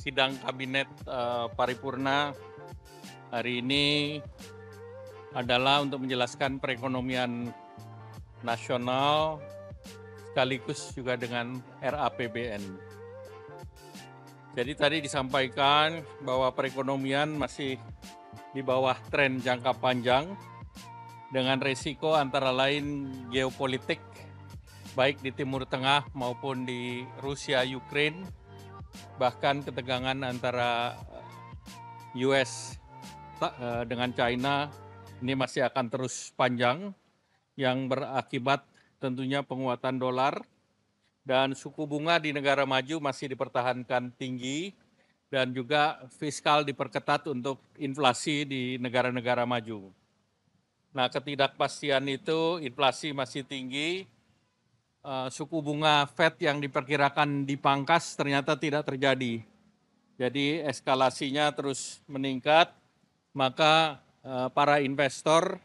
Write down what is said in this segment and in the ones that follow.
sidang kabinet paripurna hari ini adalah untuk menjelaskan perekonomian nasional sekaligus juga dengan RAPBN. Jadi tadi disampaikan bahwa perekonomian masih di bawah tren jangka panjang dengan resiko antara lain geopolitik baik di Timur Tengah maupun di Rusia, Ukraine, bahkan ketegangan antara US dengan China ini masih akan terus panjang yang berakibat tentunya penguatan dolar dan suku bunga di negara maju masih dipertahankan tinggi dan juga fiskal diperketat untuk inflasi di negara-negara maju. Nah, ketidakpastian itu inflasi masih tinggi, suku bunga Fed yang diperkirakan dipangkas ternyata tidak terjadi. Jadi eskalasinya terus meningkat, maka para investor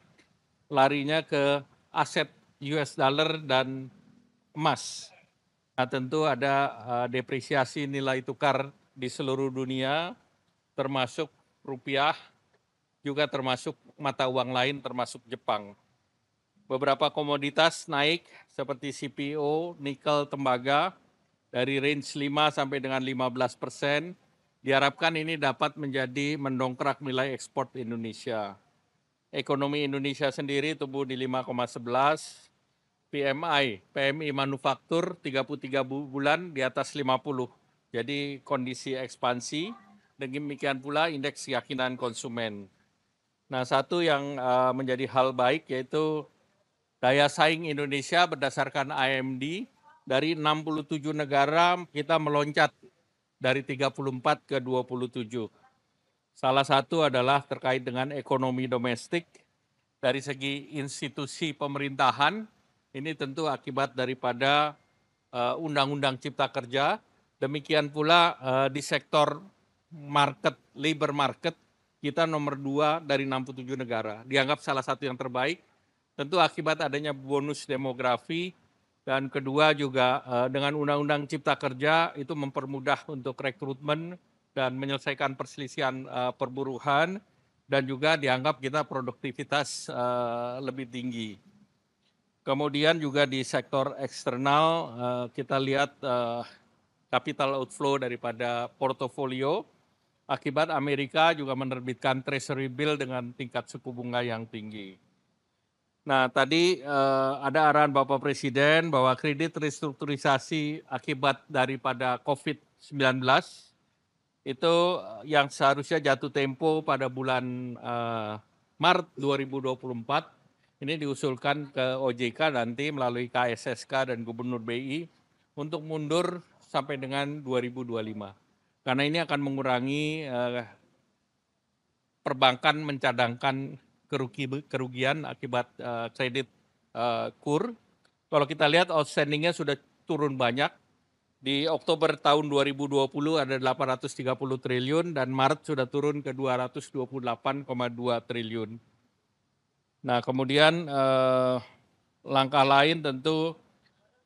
larinya ke aset US dollar dan emas. Nah, tentu ada depresiasi nilai tukar di seluruh dunia, termasuk rupiah, juga termasuk mata uang lain, termasuk Jepang. Beberapa komoditas naik seperti CPO, nikel, tembaga, dari range 5 sampai dengan 15%. Diharapkan ini dapat menjadi mendongkrak nilai ekspor Indonesia. Ekonomi Indonesia sendiri tumbuh di 5,11, PMI manufaktur 33 bulan di atas 50. Jadi kondisi ekspansi, demikian pula indeks keyakinan konsumen. Nah, satu yang menjadi hal baik yaitu daya saing Indonesia berdasarkan IMD dari 67 negara kita meloncat dari 34 ke 27. Salah satu adalah terkait dengan ekonomi domestik. Dari segi institusi pemerintahan, ini tentu akibat daripada Undang-Undang Cipta Kerja. Demikian pula di sektor market, labor market, kita nomor 2 dari 67 negara. Dianggap salah satu yang terbaik, tentu akibat adanya bonus demografi, dan kedua juga dengan Undang-Undang Cipta Kerja itu mempermudah untuk rekrutmen dan menyelesaikan perselisihan perburuhan, dan juga dianggap kita produktivitas lebih tinggi. Kemudian juga di sektor eksternal kita lihat capital outflow daripada portofolio akibat Amerika juga menerbitkan treasury bill dengan tingkat suku bunga yang tinggi. Nah, tadi ada arahan Bapak Presiden bahwa kredit restrukturisasi akibat daripada COVID-19 itu yang seharusnya jatuh tempo pada bulan Maret 2024, ini diusulkan ke OJK nanti melalui KSSK dan Gubernur BI untuk mundur sampai dengan 2025. Karena ini akan mengurangi perbankan mencadangkan kerugian akibat kredit KUR. Kalau kita lihat outstandingnya sudah turun banyak. Di Oktober tahun 2020 ada 830 triliun dan Maret sudah turun ke 228,2 triliun. Nah, kemudian langkah lain tentu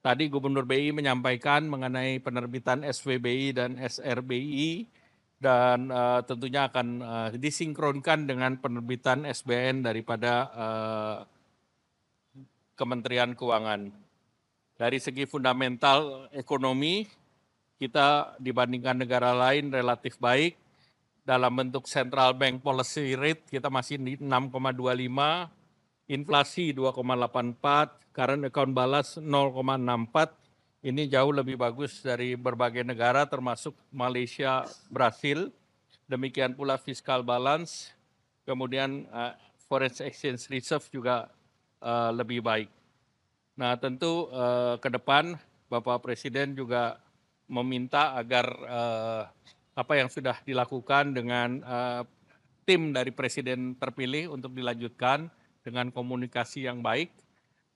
tadi Gubernur BI menyampaikan mengenai penerbitan SVBI dan SRBI dan tentunya akan disinkronkan dengan penerbitan SBN daripada Kementerian Keuangan. Dari segi fundamental ekonomi, kita dibandingkan negara lain relatif baik. Dalam bentuk central bank policy rate kita masih di 6,25, inflasi 2,84, current account balance 0,64. Ini jauh lebih bagus dari berbagai negara termasuk Malaysia, Brasil. Demikian pula fiscal balance, kemudian foreign exchange reserve juga lebih baik. Nah, tentu ke depan Bapak Presiden juga meminta agar apa yang sudah dilakukan dengan tim dari Presiden terpilih untuk dilanjutkan dengan komunikasi yang baik.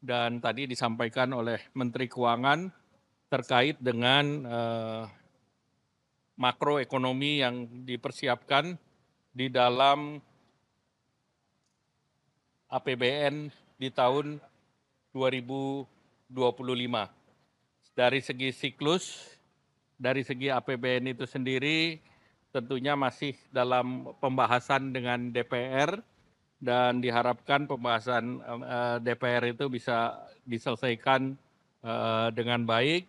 Dan tadi disampaikan oleh Menteri Keuangan terkait dengan makroekonomi yang dipersiapkan di dalam APBN di tahun 2025. Dari segi siklus, dari segi APBN itu sendiri, tentunya masih dalam pembahasan dengan DPR dan diharapkan pembahasan DPR itu bisa diselesaikan dengan baik.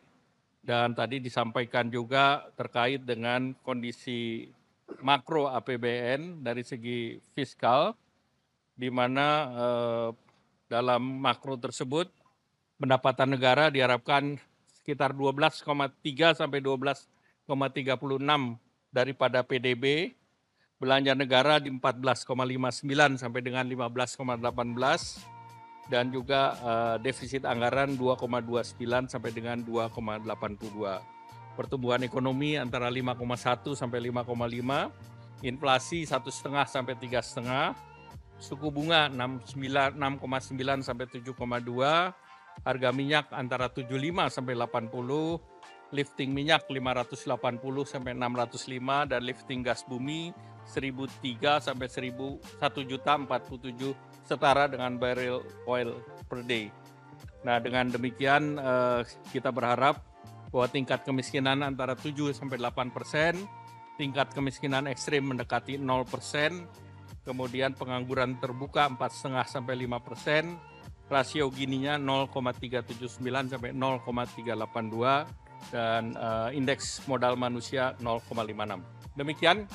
Dan tadi disampaikan juga terkait dengan kondisi makro APBN dari segi fiskal, di mana dalam makro tersebut pendapatan negara diharapkan sekitar 12,3 sampai 12,36 daripada PDB, belanja negara di 14,59 sampai dengan 15,18, dan juga defisit anggaran 2,29 sampai dengan 2,82. Pertumbuhan ekonomi antara 5,1 sampai 5,5, inflasi 1,5 sampai 3,5, suku bunga 6,9 sampai 7,2, harga minyak antara 75 sampai 80, lifting minyak 580 sampai 605, dan lifting gas bumi 1.003 sampai 1.047 setara dengan barrel oil per day. Nah, dengan demikian kita berharap bahwa tingkat kemiskinan antara 7 sampai 8%, tingkat kemiskinan ekstrim mendekati 0%, kemudian pengangguran terbuka 4,5 sampai 5%, rasio Gininya 0,379 sampai 0,382, dan indeks modal manusia 0,56. Demikian.